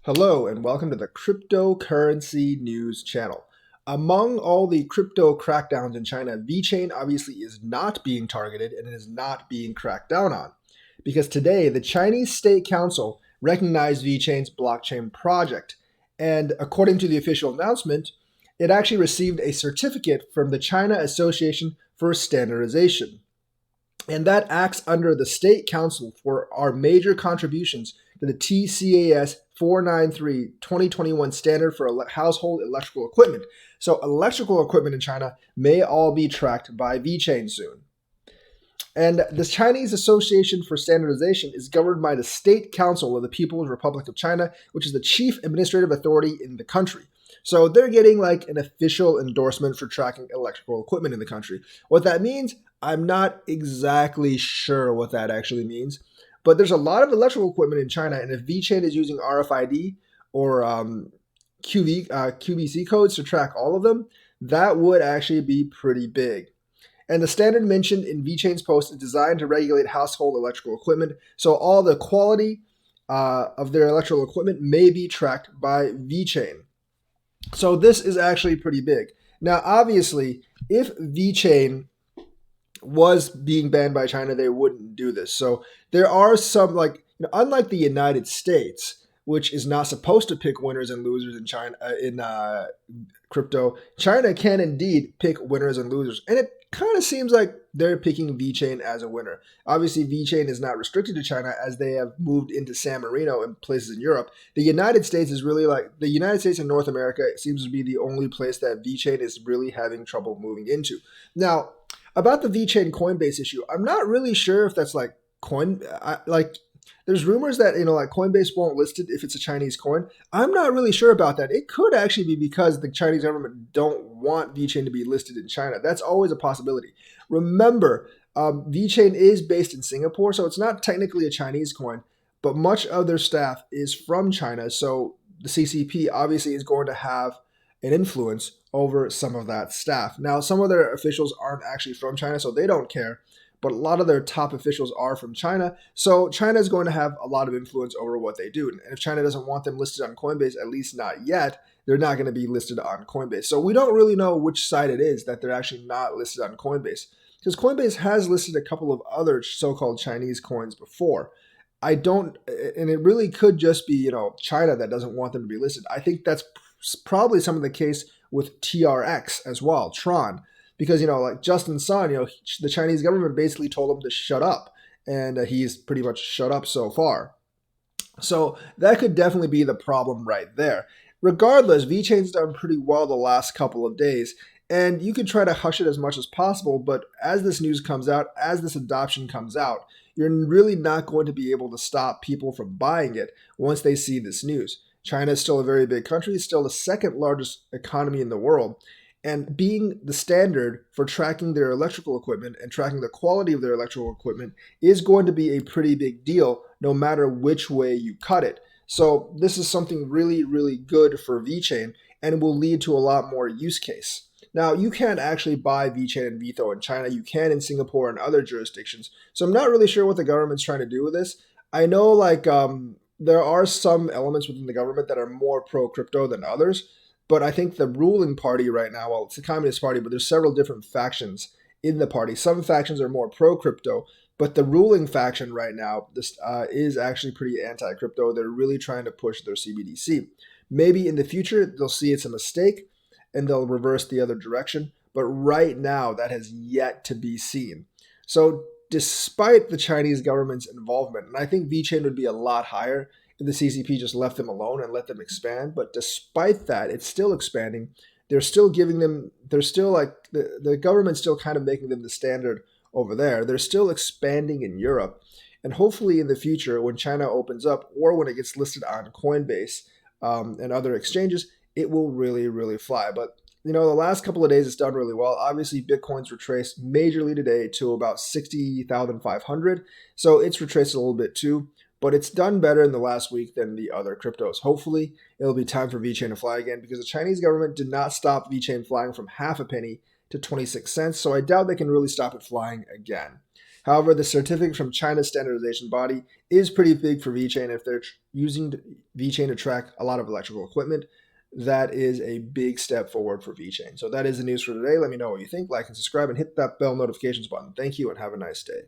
Hello and welcome to the Cryptocurrency News channel. Among all the crypto crackdowns in China, Vechain obviously is not being targeted and it is not being cracked down on. Because today, the Chinese State Council recognized Vechain's blockchain project. And according to the official announcement, it actually received a certificate from the China Association for Standardization. And that acts under the State Council for our major contributions to the TCAS 493 2021 standard for household electrical equipment. So, electrical equipment in China may all be tracked by Vechain soon. And the Chinese Association for Standardization is governed by the State Council of the People's Republic of China, which is the chief administrative authority in the country. So they're getting like an official endorsement for tracking electrical equipment in the country. What that means, I'm not exactly sure what that actually means. But there's a lot of electrical equipment in China, and if Vechain is using RFID or QVC codes to track all of them, that would actually be pretty big. And the standard mentioned in Vechain's post is designed to regulate household electrical equipment, so all the quality of their electrical equipment may be tracked by Vechain. So this is actually pretty big. Now, obviously, if Vechain was being banned by China, they wouldn't do this. So there are some, unlike the United States, which is not supposed to pick winners and losers in China in crypto, China can indeed pick winners and losers, and it kind of seems like they're picking Vechain as a winner. Obviously, Vechain is not restricted to China as they have moved into San Marino and places in Europe. The United States is really the United States and North America seems to be the only place that Vechain is really having trouble moving into. Now, about the Vechain Coinbase issue, I'm not really sure if that's there's rumors that Coinbase won't list it if it's a Chinese coin. I'm not really sure about that. It could actually be because the Chinese government don't want Vechain to be listed in China. That's always a possibility. Remember, Vechain is based in Singapore, so it's not technically a Chinese coin, but much of their staff is from China. So the CCP obviously is going to have an influence over some of that staff. Now, some of their officials aren't actually from China, so they don't care. But a lot of their top officials are from China. So China is going to have a lot of influence over what they do. And if China doesn't want them listed on Coinbase, at least not yet, they're not going to be listed on Coinbase. So we don't really know which side it is that they're actually not listed on Coinbase. Because Coinbase has listed a couple of other so-called Chinese coins before. And it really could just be, China that doesn't want them to be listed. I think that's probably some of the case with TRX as well, Tron. Because, like Justin Sun, the Chinese government basically told him to shut up. And he's pretty much shut up so far. So that could definitely be the problem right there. Regardless, Vechain's done pretty well the last couple of days. And you could try to hush it as much as possible. But as this news comes out, as this adoption comes out, you're really not going to be able to stop people from buying it once they see this news. China is still a very big country. It's still the second largest economy in the world. And being the standard for tracking their electrical equipment and tracking the quality of their electrical equipment is going to be a pretty big deal no matter which way you cut it. So this is something really, really good for Vechain and will lead to a lot more use case. Now, you can't actually buy Vechain and Vitho in China. You can in Singapore and other jurisdictions. So I'm not really sure what the government's trying to do with this. I know there are some elements within the government that are more pro-crypto than others. But I think the ruling party right now, well, it's the Communist Party, but there's several different factions in the party. Some factions are more pro-crypto, but the ruling faction right now is actually pretty anti-crypto. They're really trying to push their CBDC. Maybe in the future, they'll see it's a mistake and they'll reverse the other direction. But right now, that has yet to be seen. So despite the Chinese government's involvement, and I think Vechain would be a lot higher if the CCP just left them alone and let them expand. But despite that, it's still expanding. They're still giving them, the government's still kind of making them the standard over there. They're still expanding in Europe. And hopefully in the future, when China opens up or when it gets listed on Coinbase and other exchanges, it will really, really fly. But the last couple of days it's done really well. Obviously, Bitcoin's retraced majorly today to about 60,500. So it's retraced a little bit too. But it's done better in the last week than the other cryptos. Hopefully, it'll be time for Vechain to fly again because the Chinese government did not stop Vechain flying from half a penny to 26 cents. So I doubt they can really stop it flying again. However, the certificate from China's standardization body is pretty big for Vechain. If they're using Vechain to track a lot of electrical equipment, that is a big step forward for Vechain. So that is the news for today. Let me know what you think. Like and subscribe and hit that bell notifications button. Thank you and have a nice day.